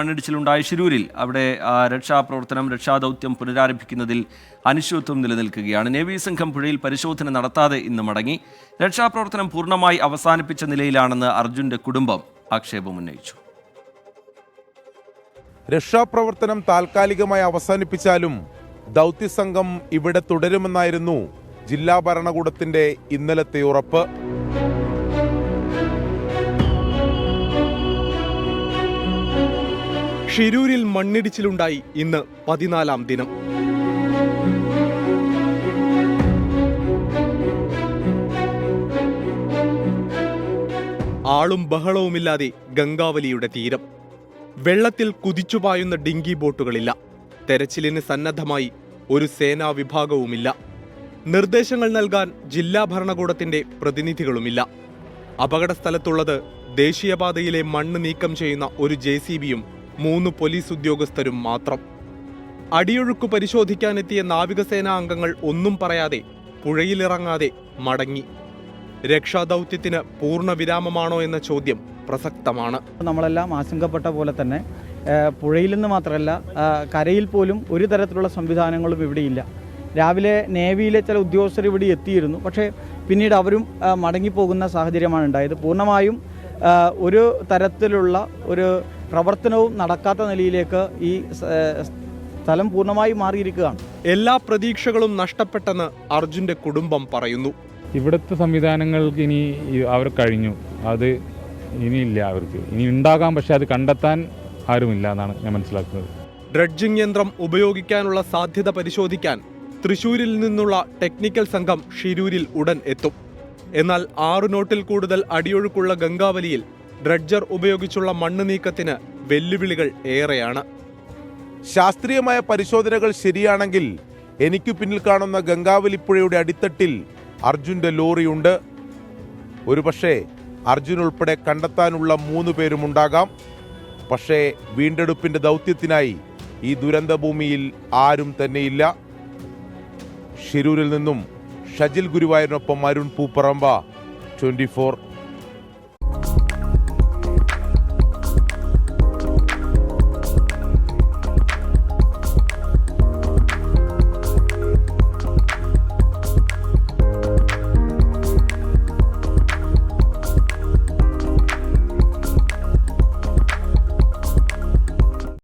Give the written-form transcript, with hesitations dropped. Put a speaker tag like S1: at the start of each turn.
S1: മണ്ണിടിച്ചിലുണ്ടായ ശിരൂരിൽ അവിടെ രക്ഷാദൗത്യം പുനരാരംഭിക്കുന്നതിൽ അനിശ്ചിതത്വം നിലനിൽക്കുകയാണ്. നേവി സംഘം പുഴയിൽ പരിശോധന നടത്താതെ ഇന്ന് മടങ്ങി. രക്ഷാപ്രവർത്തനം പൂർണ്ണമായി അവസാനിപ്പിച്ച നിലയിലാണെന്ന് അർജുന്റെ കുടുംബം ആക്ഷേപമുന്നയിച്ചു.
S2: രക്ഷാപ്രവർത്തനം താൽക്കാലികമായി അവസാനിപ്പിച്ചാലും ദൗത്യസംഘം ഇവിടെ തുടരുമെന്നായിരുന്നു ജില്ലാ ഭരണകൂടത്തിന്റെ ഇന്നലത്തെ ഉറപ്പ്.
S3: ഷിരൂരിൽ മണ്ണിടിച്ചിലുണ്ടായി ഇന്ന് 14-ാം ദിനം. ആളും ബഹളവുമില്ലാതെ ഗംഗാവലിയുടെ തീരം. വെള്ളത്തിൽ കുതിച്ചുപായുന്ന ഡിങ്കി ബോട്ടുകളില്ല. തെരച്ചിലിന് സന്നദ്ധമായി ഒരു സേനാ വിഭാഗവുമില്ല. നിർദ്ദേശങ്ങൾ നൽകാൻ ജില്ലാ ഭരണകൂടത്തിന്റെ പ്രതിനിധികളുമില്ല. അപകട സ്ഥലത്തുള്ളത് ദേശീയപാതയിലെ മണ്ണ് നീക്കം ചെയ്യുന്ന ഒരു JCBയും 3 പോലീസ് ഉദ്യോഗസ്ഥരും മാത്രം. അടിയൊഴുക്ക് പരിശോധിക്കാനെത്തിയ നാവികസേനാ അംഗങ്ങൾ ഒന്നും പറയാതെ പുഴയിലിറങ്ങാതെ മടങ്ങി. രക്ഷാദൗത്യത്തിന് പൂർണ്ണ വിരാമമാണോ എന്ന ചോദ്യം പ്രസക്തമാണ്.
S4: നമ്മളെല്ലാം ആശങ്കപ്പെട്ട പോലെ തന്നെ പുഴയിൽ നിന്ന് മാത്രമല്ല കരയിൽ പോലും ഒരു തരത്തിലുള്ള സംവിധാനങ്ങളും ഇവിടെയില്ല. രാവിലെ നേവിയിലെ ചില ഉദ്യോഗസ്ഥർ ഇവിടെ എത്തിയിരുന്നു, പക്ഷേ പിന്നീട് അവരും മടങ്ങിപ്പോകുന്ന സാഹചര്യമാണ് ഉണ്ടായത്. പൂർണ്ണമായും ഒരു തരത്തിലുള്ള ഒരു പ്രവർത്തനവും നടക്കാത്ത നിലയിലേക്ക് ഈ സ്ഥലം പൂർണ്ണമായി മാറിയിരിക്കുകയാണ്.
S3: എല്ലാ പ്രതീക്ഷകളും നഷ്ടപ്പെട്ടെന്ന് അർജുന്റെ കുടുംബം പറയുന്നു.
S5: ഇവിടുത്തെ സംവിധാനങ്ങൾക്ക് ഇനി അവർ കഴിഞ്ഞു, അത് ഇനിയില്ല, അവർക്ക് ഇനി ഉണ്ടാകാം, പക്ഷെ അത് കണ്ടെത്താൻ ആരുമില്ല എന്നാണ് ഞാൻ മനസ്സിലാക്കുന്നത്.
S3: ഡ്രഡ്ജിംഗ് യന്ത്രം ഉപയോഗിക്കാനുള്ള സാധ്യത പരിശോധിക്കാൻ തൃശൂരിൽ നിന്നുള്ള ടെക്നിക്കൽ സംഘം ഷിരൂരിൽ ഉടൻ എത്തും. എന്നാൽ 6 നോട്ടിൽ കൂടുതൽ അടിയൊഴുക്കുള്ള ഗംഗാവലിയിൽ ഡ്രഡ്ജർ ഉപയോഗിച്ചുള്ള മണ്ണ് നീക്കത്തിന് വെല്ലുവിളികൾ ഏറെയാണ്.
S2: ശാസ്ത്രീയമായ പരിശോധനകൾ ശരിയാണെങ്കിൽ എനിക്ക് പിന്നിൽ കാണുന്ന ഗംഗാവലിപ്പുഴയുടെ അടിത്തട്ടിൽ അർജുന്റെ ലോറിയുണ്ട്. ഒരുപക്ഷെ അർജുൻ ഉൾപ്പെടെ കണ്ടെത്താനുള്ള 3 പേരുമുണ്ടാകാം. പക്ഷേ വീണ്ടെടുപ്പിന്റെ ദൗത്യത്തിനായി ഈ ദുരന്തഭൂമിയിൽ ആരും തന്നെയില്ല. ഷിരൂരിൽ നിന്നും ഷജിൽ ഗുരുവായൂരിനൊപ്പം അരുൺ പൂപ്പറമ്പ, 24.